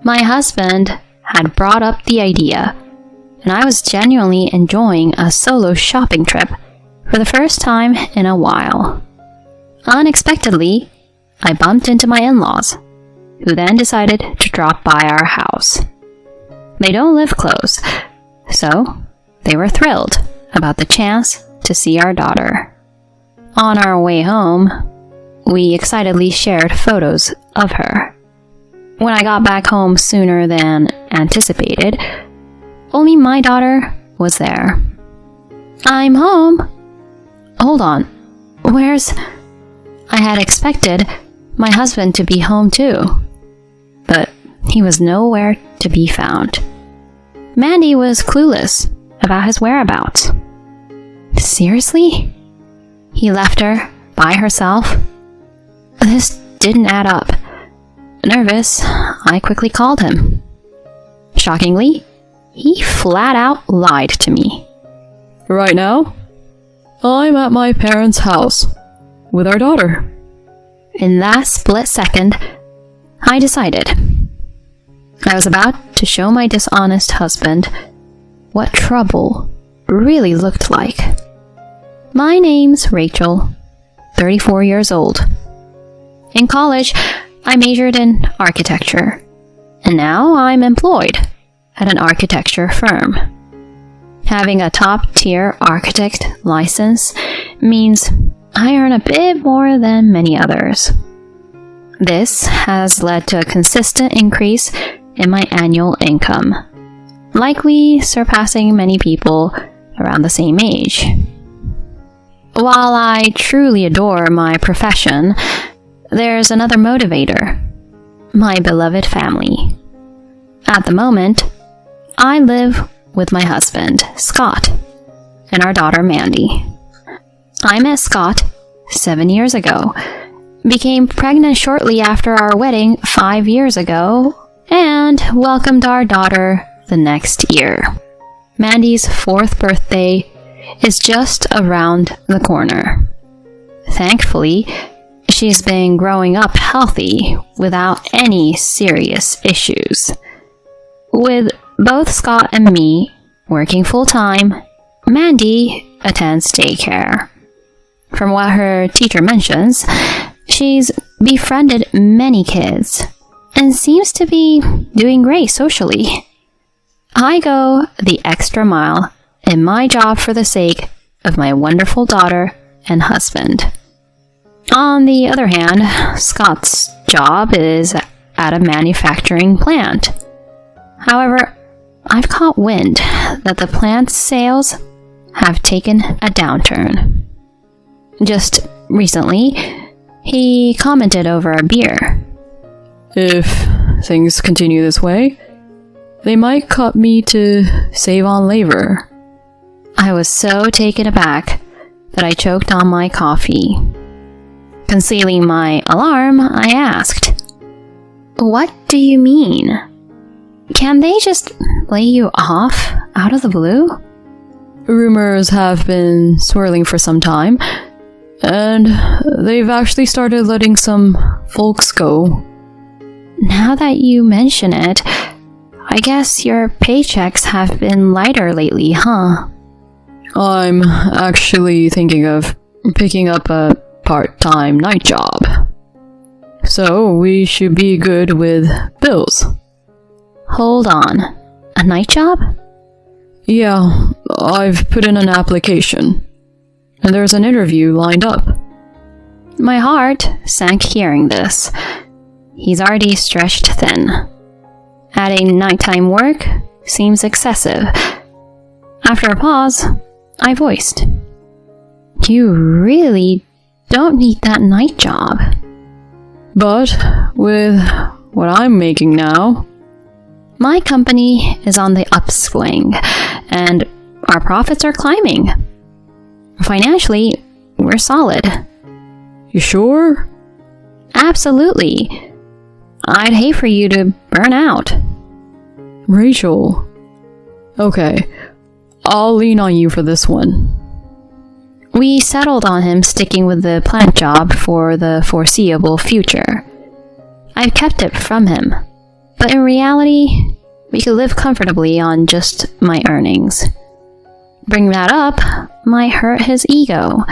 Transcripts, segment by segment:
My husband had brought up the idea, and I was genuinely enjoying a solo shopping trip for the first time in a while. Unexpectedly, I bumped into my in-laws, who then decided to drop by our house. They don't live close, so they were thrilled about the chance to see our daughter. On our way home, we excitedly shared photos of her. When I got back home sooner than anticipated, only my daughter was there. "I'm home." "Hold on, where's..." I had expected my husband to be home too, but he was nowhere to be found. Mandy was clueless about his whereabouts. Seriously? He left her by herself? This didn't add up. Nervous, I quickly called him. Shockingly, he flat out lied to me. "Right now, I'm at my parents' house with our daughter." In that split second, I decided. I was about to show my dishonest husband what trouble really looked like. My name's Rachel, 34 years old. In college, I majored in architecture, and now I'm employed at an architecture firm. Having a top-tier architect license means I earn a bit more than many others. This has led to a consistent increase in my annual income, likely surpassing many people around the same age. While I truly adore my profession, there's another motivator: my beloved family. At the moment, I live with my husband, Scott, and our daughter, Mandy. I met Scott 7 years ago, became pregnant shortly after our wedding 5 years ago, and welcomed our daughter the next year. Mandy's 4th birthday is just around the corner. Thankfully, she's been growing up healthy without any serious issues. With both Scott and me working full-time, Mandy attends daycare. From what her teacher mentions, she's befriended many kids and seems to be doing great socially. I go the extra mile in my job for the sake of my wonderful daughter and husband. On the other hand, Scott's job is at a manufacturing plant. However, I've caught wind that the plant's sales have taken a downturn. Just recently, he commented over a beer. "If things continue this way, they might cut me to save on labor." I was so taken aback that I choked on my coffee. Concealing my alarm, I asked, "What do you mean? Can they just lay you off out of the blue?" Rumors have been swirling for some time, and they've actually started letting some folks go. Now that you mention it, I guess your paychecks have been lighter lately, huh? I'm actually thinking of picking up a part-time night job. So we should be good with bills. Hold on, a night job? Yeah, I've put in an application, and there's an interview lined up. My heart sank hearing this. He's already stretched thin. Adding nighttime work seems excessive. After a pause, I voiced, "You really don't need that night job." But with what I'm making now... My company is on the upswing, and our profits are climbing. Financially, we're solid. You sure? Absolutely. I'd hate for you to burn out. Rachel. Okay, I'll lean on you for this one. We settled on him sticking with the plant job for the foreseeable future. I've kept it from him, But in reality, we could live comfortably on just my earnings. Bringing that up might hurt his ego.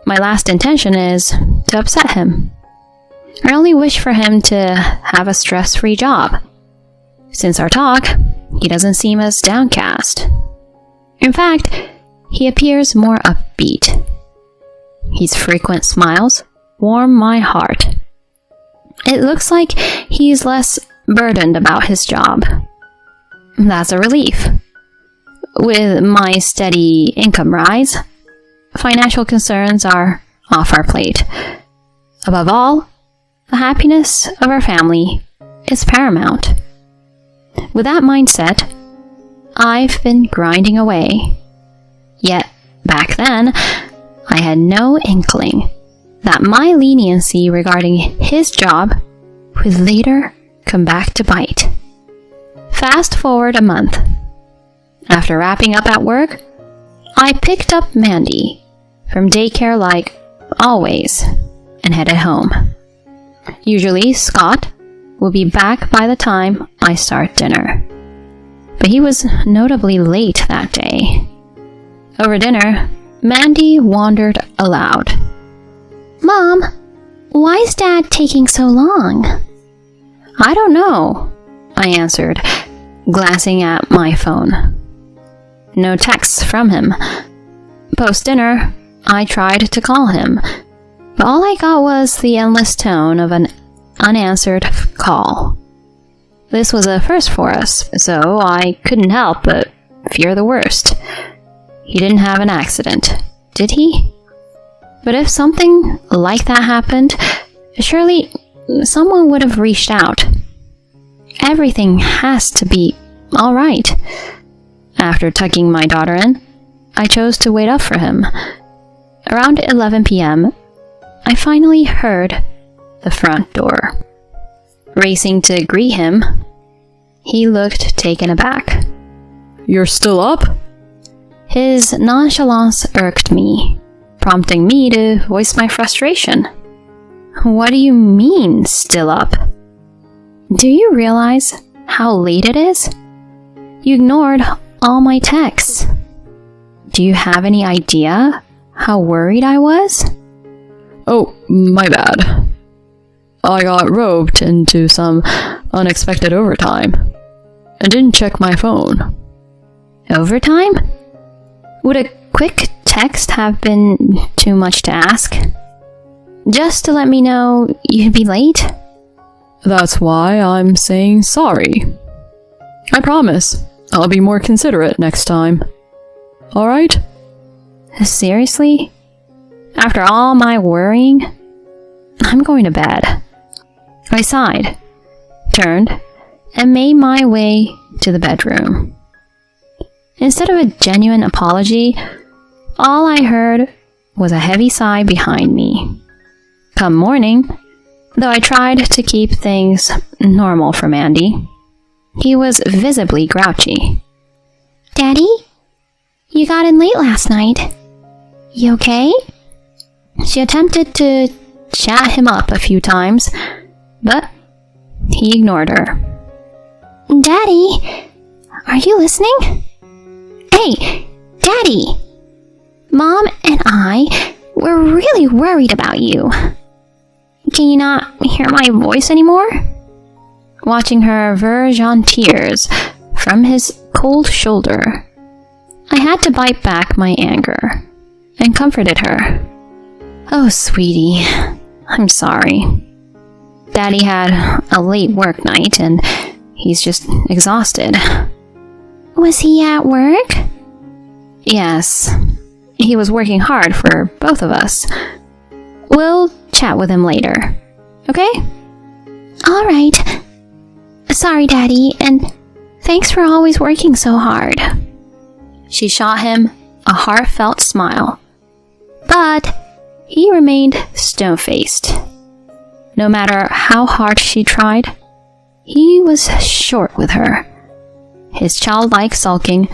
My last intention is to upset him. I only wish for him to have a stress-free job. Since our talk, he doesn't seem as downcast. In fact, he appears more upbeat. His frequent smiles warm my heart. It looks like he's less burdened about his job. That's a relief. With my steady income rise, financial concerns are off our plate. Above all, the happiness of our family is paramount. With that mindset, I've been grinding away. Yet, back then, I had no inkling that my leniency regarding his job would later come back to bite. Fast forward a month. After wrapping up at work, I picked up Mandy from daycare like always and headed home. Usually, Scott will be back by the time I start dinner. But he was notably late that day. Over dinner, Mandy wondered aloud. "Mom, why is Dad taking so long?" "I don't know," I answered, glancing at my phone. No texts from him. Post-dinner, I tried to call him, but all I got was the endless tone of an unanswered call. This was a first for us, so I couldn't help but fear the worst. He didn't have an accident, did he? But if something like that happened, surely someone would have reached out. Everything has to be all right. After tucking my daughter in, I chose to wait up for him. Around 11 p.m., I finally heard the front door. Racing to greet him, he looked taken aback. "You're still up?" His nonchalance irked me, prompting me to voice my frustration. "What do you mean, still up? Do you realize how late it is? You ignored all my texts. Do you have any idea how worried I was?" "Oh, my bad. I got roped into some unexpected overtime and didn't check my phone." "Overtime? Would a quick text have been too much to ask? Just to let me know you'd be late?" "That's why I'm saying sorry. I promise I'll be more considerate next time. Alright?" Seriously? After all my worrying? I'm going to bed. I sighed, turned, and made my way to the bedroom. Instead of a genuine apology, all I heard was a heavy sigh behind me. Come morning, though I tried to keep things normal for Mandy, he was visibly grouchy. "Daddy? You got in late last night. You okay?" She attempted to chat him up a few times, but he ignored her. "Daddy, are you listening? Hey, Daddy! Mom and I were really worried about you. Can you not hear my voice anymore?" Watching her verge on tears from his cold shoulder, I had to bite back my anger and comforted her. "Oh, sweetie, I'm sorry. Daddy had a late work night and he's just exhausted." "Was he at work?" "Yes. He was working hard for both of us. We'll chat with him later, okay?" "All right. Sorry, Daddy, and thanks for always working so hard." She shot him a heartfelt smile, but he remained stone-faced. No matter how hard she tried, he was short with her. His childlike sulking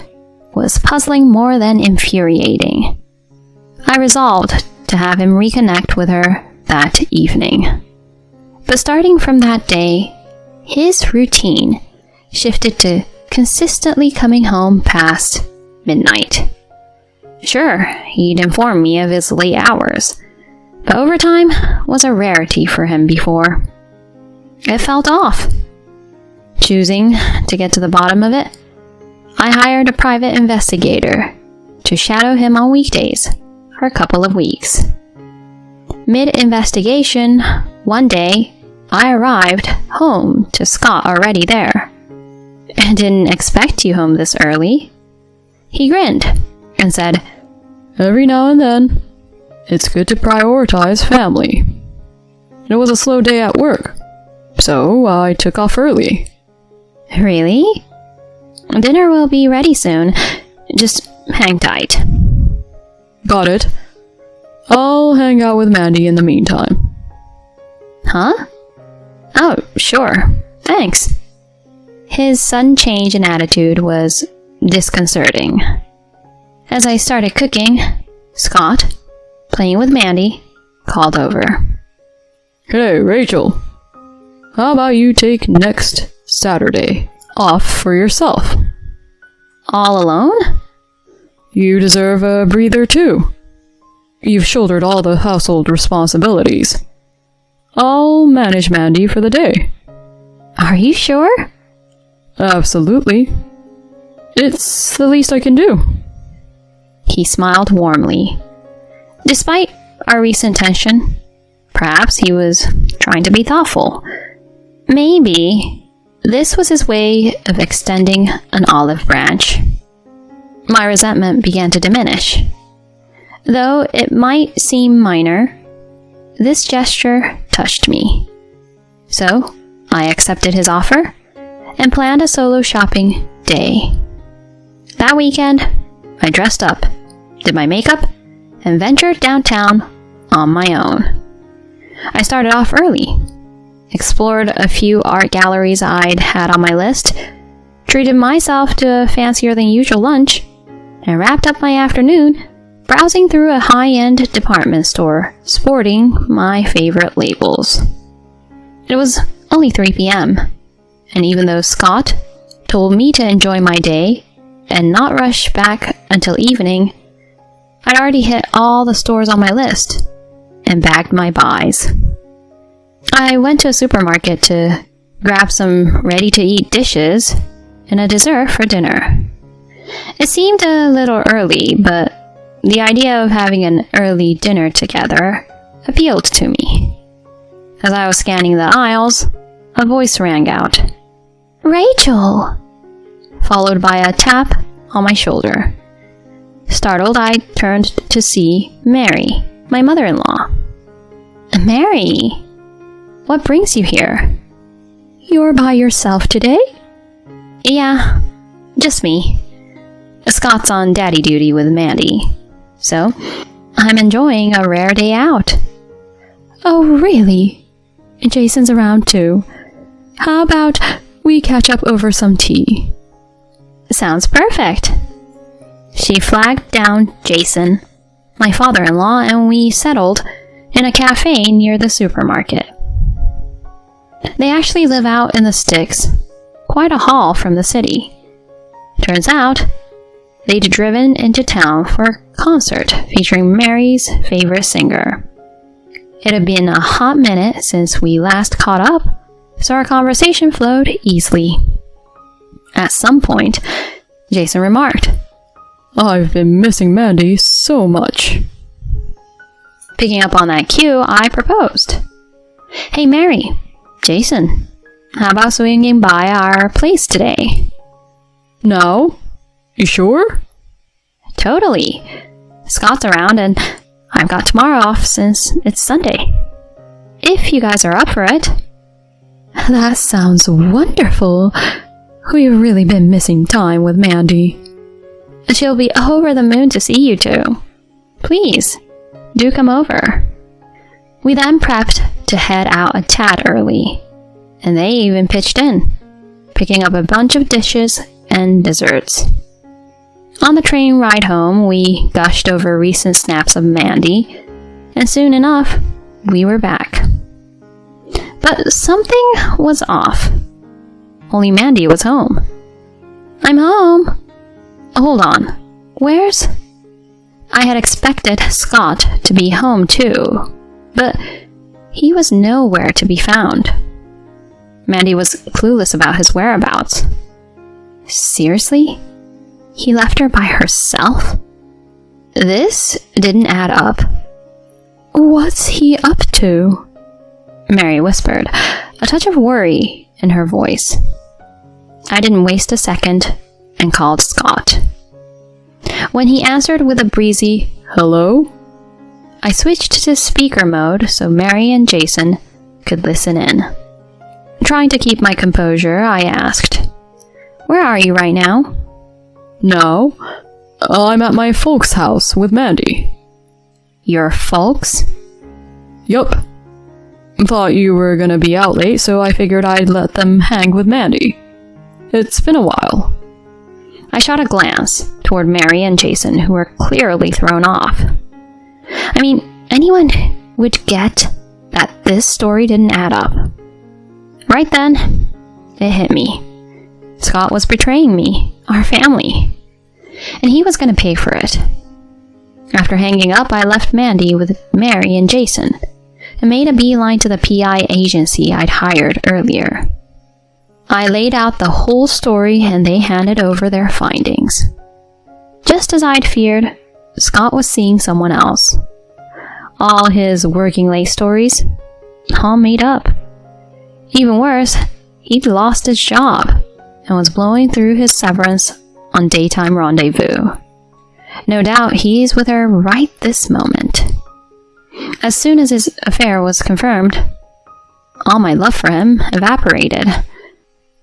was puzzling more than infuriating. I resolved to have him reconnect with her that evening. But starting from that day, his routine shifted to consistently coming home past midnight. Sure, he'd inform me of his late hours, but overtime was a rarity for him before. It felt off. Choosing to get to the bottom of it, I hired a private investigator to shadow him on weekdays for a couple of weeks. Mid-investigation, one day, I arrived home to Scott already there. I didn't expect you home this early. He grinned and said, Every now and then, it's good to prioritize family. It was a slow day at work, so I took off early. Really? Dinner will be ready soon. Just hang tight. Got it. I'll hang out with Mandy in the meantime. Huh? Oh, sure. Thanks. His sudden change in attitude was disconcerting. As I started cooking, Scott, playing with Mandy, called over. Hey, Rachel. How about you take next Saturday off for yourself? All alone? You deserve a breather too. You've shouldered all the household responsibilities. I'll manage Mandy for the day. Are you sure? Absolutely. It's the least I can do. He smiled warmly. Despite our recent tension, perhaps he was trying to be thoughtful. Maybe this was his way of extending an olive branch. My resentment began to diminish. Though it might seem minor, this gesture touched me. So, I accepted his offer and planned a solo shopping day. That weekend, I dressed up, did my makeup, and ventured downtown on my own. I started off early, explored a few art galleries I'd had on my list, treated myself to a fancier than usual lunch, and wrapped up my afternoon browsing through a high-end department store sporting my favorite labels. It was only 3 p.m., and even though Scott told me to enjoy my day and not rush back until evening, I'd already hit all the stores on my list and bagged my buys. I went to a supermarket to grab some ready-to-eat dishes and a dessert for dinner. It seemed a little early, but the idea of having an early dinner together appealed to me. As I was scanning the aisles, a voice rang out, "Rachel!" followed by a tap on my shoulder. Startled, I turned to see Mary, my mother-in-law. "Mary, what brings you here?" "You're by yourself today?" "Yeah, just me. Scott's on daddy duty with Mandy, so I'm enjoying a rare day out." "Oh, really? Jason's around too. How about we catch up over some tea?" "Sounds perfect." She flagged down Jason, my father-in-law, and we settled in a cafe near the supermarket. They actually live out in the sticks, quite a haul from the city. Turns out, they'd driven into town for a concert featuring Mary's favorite singer. It had been a hot minute since we last caught up, so our conversation flowed easily. At some point, Jason remarked, I've been missing Mandy so much. Picking up on that cue, I proposed. "Hey Mary, Jason, how about swinging by our place today?" Now? You sure? "Totally. Scott's around and I've got tomorrow off since it's Sunday. If you guys are up for it." That sounds wonderful. We've really been missing time with Mandy. "She'll be over the moon to see you two. Please, do come over." We then prepped to head out a tad early, and they even pitched in, picking up a bunch of dishes and desserts. On the train ride home, we gushed over recent snaps of Mandy, and soon enough, we were back. But something was off. only Mandy was home. I'm home. Hold on. Where's... I had expected Scott to be home too, but he was nowhere to be found. Mandy was clueless about his whereabouts. Seriously? He left her by herself? This didn't add up. What's he up to? Mary whispered, a touch of worry in her voice. I didn't waste a second and called Scott. When he answered with a breezy, "Hello?" I switched to speaker mode so Mary and Jason could listen in. Trying to keep my composure, I asked, "Where are you right now?" "Now, I'm at my folks' house with Mandy." Your folks? Yup. Thought you were gonna be out late, so I figured I'd let them hang with Mandy. It's been a while. I shot a glance toward Mary and Jason, who were clearly thrown off. I mean, anyone would get that this story didn't add up. Right then, it hit me. Scott was betraying me, our family, and he was going to pay for it. After hanging up, I left Mandy with Mary and Jason and made a beeline to the PI agency I'd hired earlier. I laid out the whole story and they handed over their findings. Just as I'd feared, Scott was seeing someone else. All his working late stories, all made up. Even worse, he'd lost his job and was blowing through his severance on daytime rendezvous. No doubt he's with her right this moment. As soon as his affair was confirmed, all my love for him evaporated.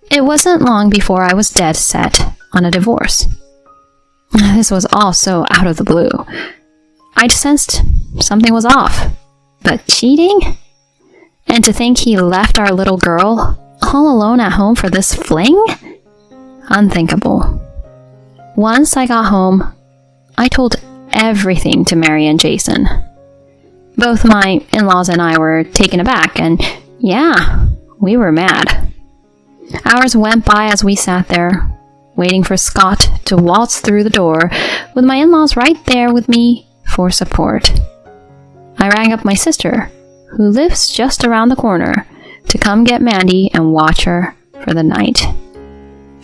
It wasn't long before I was dead set on a divorce. This was all so out of the blue. I'd sensed something was off. But cheating? And to think he left our little girl all alone at home for this fling? Unthinkable. Once I got home, I told everything to Mary and Jason. Both my in-laws and I were taken aback, and yeah, we were mad. Hours went by as we sat there, waiting for Scott to waltz through the door, with my in-laws right there with me for support. I rang up my sister, who lives just around the corner, to come get Mandy and watch her for the night.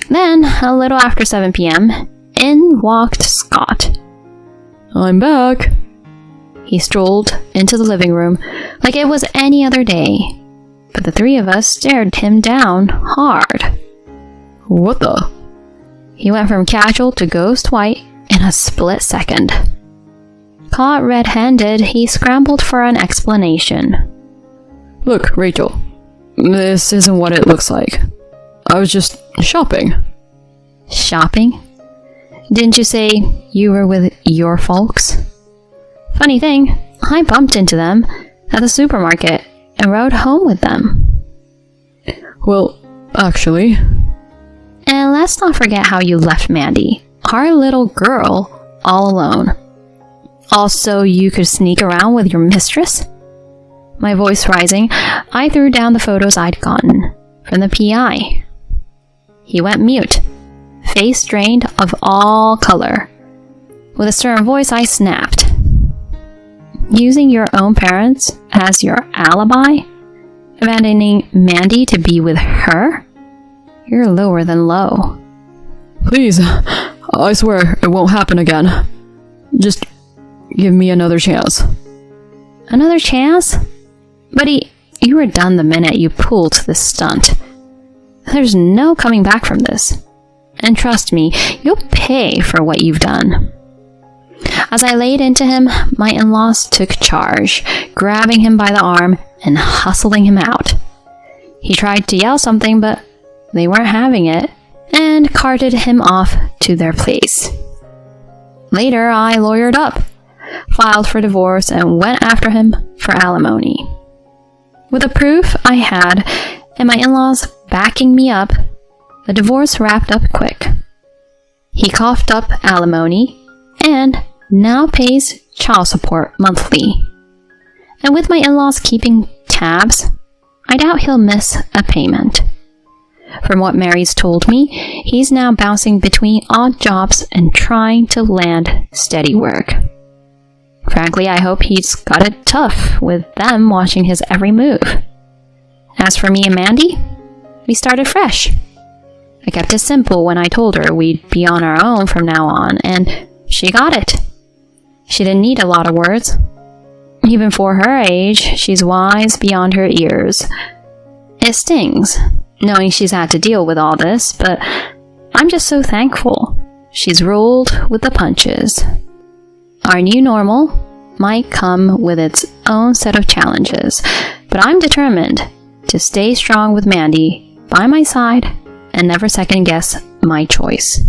Then, a little after 7 p.m., in walked Scott. "I'm back." He strolled into the living room like it was any other day, but the three of us stared him down hard. "What the?" He went from casual to ghost white in a split second. Caught red-handed, he scrambled for an explanation. "Look, Rachel, this isn't what it looks like. I was just shopping." Shopping? Didn't you say you were with your folks? Funny thing, I bumped into them at the supermarket and rode home with them. "Well, actually..." And let's not forget how you left Mandy, our little girl, all alone. Also, you could sneak around with your mistress? My voice rising, I threw down the photos I'd gotten from the PI. He went mute, face drained of all color. With a stern voice, I snapped. Using your own parents as your alibi? Abandoning Mandy to be with her? You're lower than low. "Please, I swear it won't happen again. Just give me another chance." Another chance? Buddy, you were done the minute you pulled this stunt. There's no coming back from this. And trust me, you'll pay for what you've done. As I laid into him, my in-laws took charge, grabbing him by the arm and hustling him out. He tried to yell something, but they weren't having it, and carted him off to their place. Later, I lawyered up, filed for divorce, and went after him for alimony. With the proof I had, and my in-laws backing me up, the divorce wrapped up quick. He coughed up alimony, and now pays child support monthly. And with my in-laws keeping tabs, I doubt he'll miss a payment. From what Mary's told me, he's now bouncing between odd jobs and trying to land steady work. Frankly, I hope he's got it tough with them watching his every move. As for me and Mandy, we started fresh. I kept it simple when I told her we'd be on our own from now on, and she got it. She didn't need a lot of words. Even for her age, she's wise beyond her years. It stings, knowing she's had to deal with all this, but I'm just so thankful she's rolled with the punches. Our new normal might come with its own set of challenges, but I'm determined to stay strong with Mandy by my side and never second guess my choice.